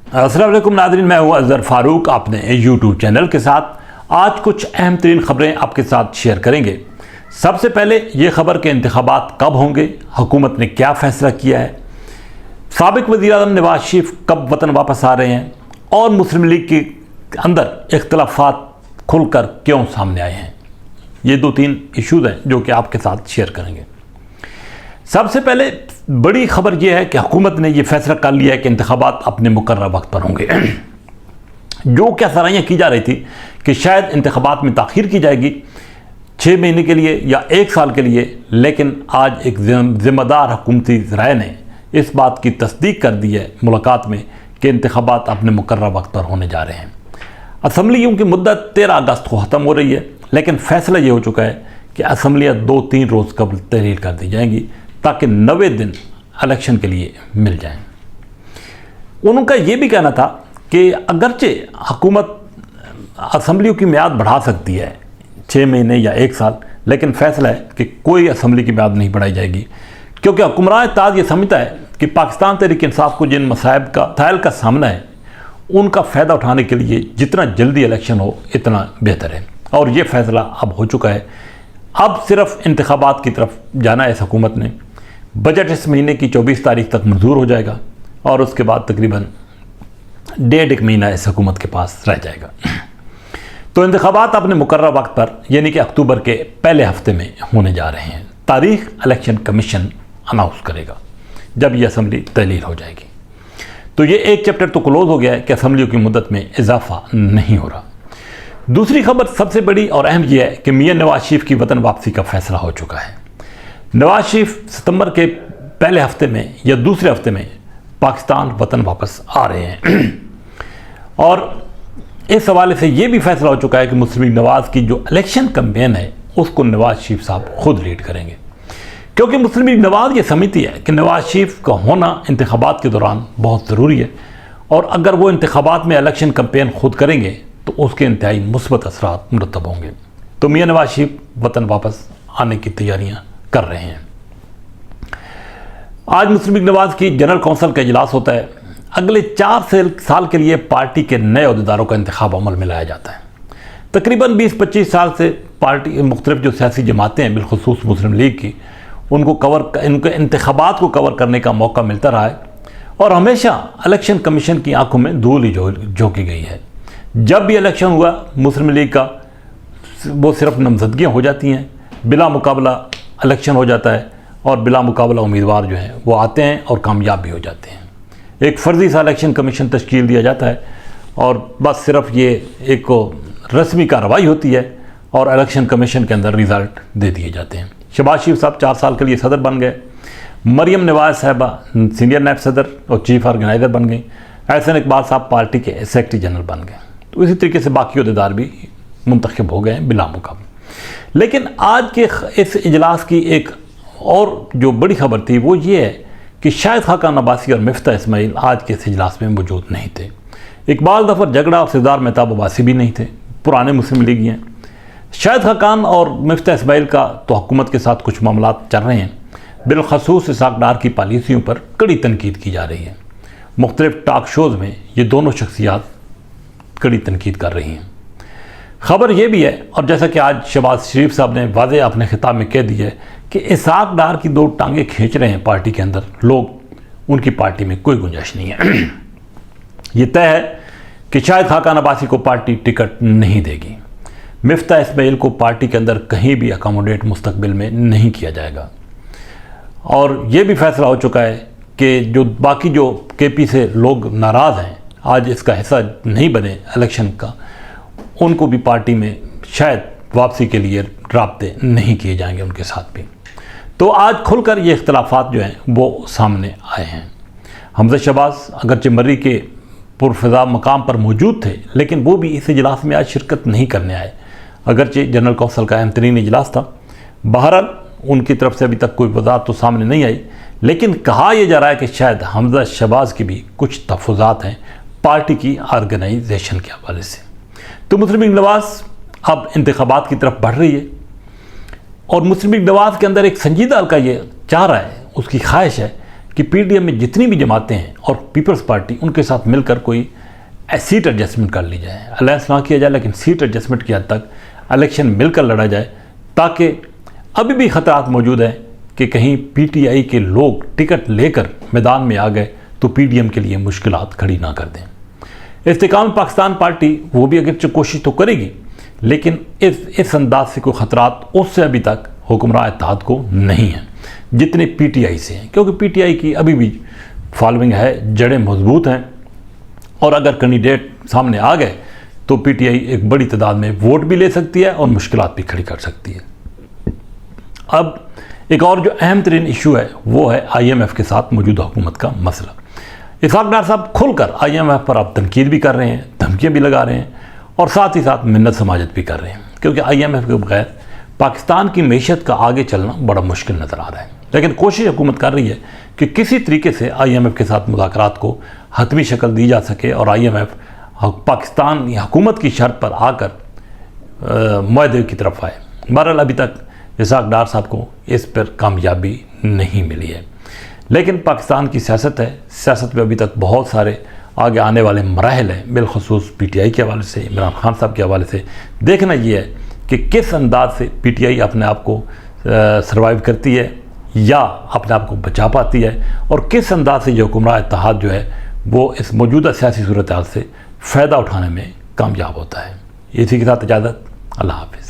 अस्सलाम वालेकुम नाज़रीन, मैं हूं अज़हर फ़ारूक अपने यूट्यूब चैनल के साथ। आज कुछ अहम तरीन ख़बरें आपके साथ शेयर करेंगे। सबसे पहले ये ख़बर के इंतखाबात कब होंगे, हुकूमत ने क्या फ़ैसला किया है, साबिक़ वज़ीर-ए-आज़म नवाज़ शरीफ कब वतन वापस आ रहे हैं और मुस्लिम लीग के अंदर इख्तलाफात खुलकर क्यों सामने आए हैं। ये 2-3 इशूज़ हैं जो कि आपके साथ शेयर करेंगे। सबसे पहले बड़ी खबर यह है कि हुकूमत ने यह फैसला कर लिया है कि इंतखाबात अपने मुकर्रर वक्त पर होंगे। जो क्या सराहियाँ की जा रही थी कि शायद इंतखाबात में ताख़ीर की जाएगी 6 महीने के लिए या 1 साल के लिए, लेकिन आज एक ज़िम्मेदार हुकूमती ज़राए ने इस बात की तस्दीक कर दी है मुलाकात में कि इंतखाबात अपने मुकर्रर वक्त पर होने जा रहे हैं। असम्बलियों की मुद्दत 13 अगस्त को ख़त्म हो रही है, लेकिन फ़ैसला ये हो चुका है कि असम्बलियाँ 2-3 रोज़ कबल तहरीर कर दी जाएंगी ताकि 90 दिन इलेक्शन के लिए मिल जाएं। उनका ये भी कहना था कि अगरचे हुकूमत असम्बलियों की मियाद बढ़ा सकती है 6 महीने या 1 साल, लेकिन फ़ैसला है कि कोई असम्बली की मियाद नहीं बढ़ाई जाएगी, क्योंकि हुक्मरान इत्तेहाद ये समझता है कि पाकिस्तान तहरीक इंसाफ को जिन मसाइब का सामना है उनका फ़ायदा उठाने के लिए जितना जल्दी इलेक्शन हो इतना बेहतर है। और ये फ़ैसला अब हो चुका है। अब सिर्फ इंतखाबात की तरफ जाना है इस हुकूमत ने। बजट इस महीने की 24 तारीख तक मंजूर हो जाएगा और उसके बाद तकरीबन 1.5 महीना इस हुकूमत के पास रह जाएगा। तो इंतखाबात अपने मुकर्रर वक्त पर यानी कि अक्टूबर के पहले हफ्ते में होने जा रहे हैं। तारीख इलेक्शन कमीशन अनाउंस करेगा जब यह असम्बली तहलील हो जाएगी। तो ये एक चैप्टर तो क्लोज हो गया है कि असम्बलियों की मुद्दत में इजाफा नहीं हो रहा। दूसरी खबर सबसे बड़ी और अहम यह है कि मियां नवाज शरीफ की वतन वापसी का फैसला हो चुका है। नवाज शरीफ सितंबर के पहले हफ्ते में या दूसरे हफ्ते में पाकिस्तान वतन वापस आ रहे हैं और इस हवाले से यह भी फैसला हो चुका है कि मुस्लिम लीग नवाज की जो इलेक्शन कैंपेन है उसको नवाज शरीफ साहब खुद लीड करेंगे, क्योंकि मुस्लिम लीग नवाज ये समझती है कि नवाज शरीफ का होना इंतखाबात के दौरान बहुत ज़रूरी है और अगर वो इंतखाबात में इलेक्शन कैंपेन खुद करेंगे तो उसके इंतहाई मुस्बत असरात मुरतब होंगे। तो मियां नवाज शरीफ वतन वापस आने की तैयारियाँ कर रहे हैं। आज मुस्लिम लीग नवाज की जनरल कौंसिल का इजलास होता है। अगले 4 साल के लिए पार्टी के नए अहदेदारों का इंतखाब अमल में लाया जाता है। तकरीबन 20-25 साल से पार्टी मुख्तलिफ जो सियासी जमातें हैं, बिलखुसूस मुस्लिम लीग की, इनके इंतखाबात को कवर करने का मौका मिलता रहा है और हमेशा इलेक्शन कमीशन की आंखों में धूल ही झोंकी गई है। जब भी इलेक्शन हुआ मुस्लिम लीग का वो सिर्फ नामजदगियाँ हो जाती हैं, बिला मुकाबला इलेक्शन हो जाता है और बिला मुकाबला उम्मीदवार जो हैं वो आते हैं और कामयाब भी हो जाते हैं। एक फ़र्जी सा इलेक्शन कमीशन तश्कील दिया जाता है और बस सिर्फ ये एक रस्मी कार्रवाई होती है और इलेक्शन कमीशन के अंदर रिज़ल्ट दे दिए जाते हैं। शहबाज शरीफ साहब 4 साल के लिए सदर बन गए, मरियम नवाज़ साहबा सीनियर नायब सदर और चीफ ऑर्गेनाइज़र बन गई, एहसन इकबाल साहब पार्टी के सेक्रेटरी जनरल बन गए। तो इसी तरीके से बाकी अहदेदार भी मुंतखब हो गए हैं बिला मुकाबला। लेकिन आज के इस इजलास की एक और जो बड़ी खबर थी वो ये है कि शाहिद खाकान अब्बासी और मिफ्ता इस्माइल आज के इस इजलास में मौजूद नहीं थे। इकबाल ज़फ़र झगड़ा और सिरदार मेहताब अब्बासी भी नहीं थे, पुराने मुस्लिम लीगी हैं। शाहिद खाकान और मिफ्ता इस्माइल का तो हुकूमत के साथ कुछ मामला चल रहे हैं, बिलखसूस इसाक डार की पॉलिसियों पर कड़ी तनकीद की जा रही है। मुख्तलिफ टॉक शोज़ में ये दोनों शख्सियात कड़ी तनकीद कर रही हैं। ख़बर यह भी है, और जैसा कि आज शहबाज शरीफ साहब ने वाज़ेह अपने खिताब में कह दिया है कि इसाक डार की 2 टांगें खींच रहे हैं पार्टी के अंदर लोग, उनकी पार्टी में कोई गुंजाइश नहीं है। ये तय है कि शाहिद खाकान अब्बासी को पार्टी टिकट नहीं देगी, मिफ्ता इस्माइल को पार्टी के अंदर कहीं भी अकोमोडेट मुस्तकबिल में नहीं किया जाएगा। और ये भी फैसला हो चुका है कि जो बाकी जो केपी से लोग नाराज़ हैं, आज इसका हिस्सा नहीं बने इलेक्शन का, उनको भी पार्टी में शायद वापसी के लिए राब्ते नहीं किए जाएंगे उनके साथ भी। तो आज खुलकर ये इख्तलाफात जो हैं वो सामने आए हैं। हमजा शहबाज अगरचे मर्री के पुरफ़िज़ा मकाम पर मौजूद थे, लेकिन वो भी इस इजलास में आज शिरकत नहीं करने आए, अगरचे जनरल कौंसिल का अहम तरीन इजलास था। बहरहाल उनकी तरफ से अभी तक कोई वज़ाहत तो सामने नहीं आई, लेकिन कहा यह जा रहा है कि शायद हमजा शहबाज की भी कुछ तहफ़्फ़ुज़ात हैं पार्टी की ऑर्गेनाइजेशन के हवाले से। तो मुस्लिम लीग नवाज़ अब इंतखाबात की तरफ बढ़ रही है और मुस्लिम लीग नवाज़ के अंदर एक संजीदा हल्का ये चाह रहा है, उसकी ख्वाहिश है कि पीडीएम में जितनी भी जमातें हैं और पीपल्स पार्टी, उनके साथ मिलकर कोई सीट एडजस्टमेंट कर ली जाए, अलायंस ना किया जाए लेकिन सीट एडजस्टमेंट की हद तक इलेक्शन मिलकर लड़ा जाए, ताकि अभी भी खतरात मौजूद हैं कि कहीं पीटीआई के लोग टिकट लेकर मैदान में आ गए तो पीडीएम के लिए मुश्किलात खड़ी ना कर दें। इस्तेकाम पाकिस्तान पार्टी वो भी अगर कोशिश तो करेगी, लेकिन इस अंदाज से कोई खतरात उससे अभी तक हुक्मरान इत्तेहाद को नहीं है जितने पीटीआई से हैं, क्योंकि पीटीआई की अभी भी फॉलोइंग है, जड़ें मजबूत हैं, और अगर कैंडिडेट सामने आ गए तो पीटीआई एक बड़ी तादाद में वोट भी ले सकती है और मुश्किलात भी खड़ी कर सकती है। अब एक और जो अहम तरीन इशू है वो है आईएमएफ के साथ मौजूदा हुकूमत का मसला। इसहाक डार साहब खुलकर आईएमएफ पर अब तनकीद भी कर रहे हैं, धमकियाँ भी लगा रहे हैं और साथ ही साथ मिन्नत समाजत भी कर रहे हैं, क्योंकि आईएमएफ के बगैर पाकिस्तान की मैशत का आगे चलना बड़ा मुश्किल नज़र आ रहा है। लेकिन कोशिश हुकूमत कर रही है कि किसी तरीके से आईएमएफ के साथ मुज़ाकरात को हतमी शक्ल दी जा सके और आईएमएफ पाकिस्तान हुकूमत की शर्त पर आकर मुआहदे की तरफ आए। बहरहाल अभी तक इसहाक डार साहब को इस पर कामयाबी नहीं मिली है, लेकिन पाकिस्तान की सियासत है, सियासत में अभी तक बहुत सारे आगे आने वाले मराहल हैं, बिलखसूस पीटीआई के हवाले से, इमरान खान साहब के हवाले से। देखना ये है कि किस अंदाज से पीटीआई अपने आप को सर्वाइव करती है या अपने आप को बचा पाती है, और किस अंदाज से ये हुक्मरान इत्तेहाद जो है वो इस मौजूदा सियासी सूरत हाल से फ़ायदा उठाने में कामयाब होता है। इसी के साथ इजाज़त, अल्लाह हाफ़िज़।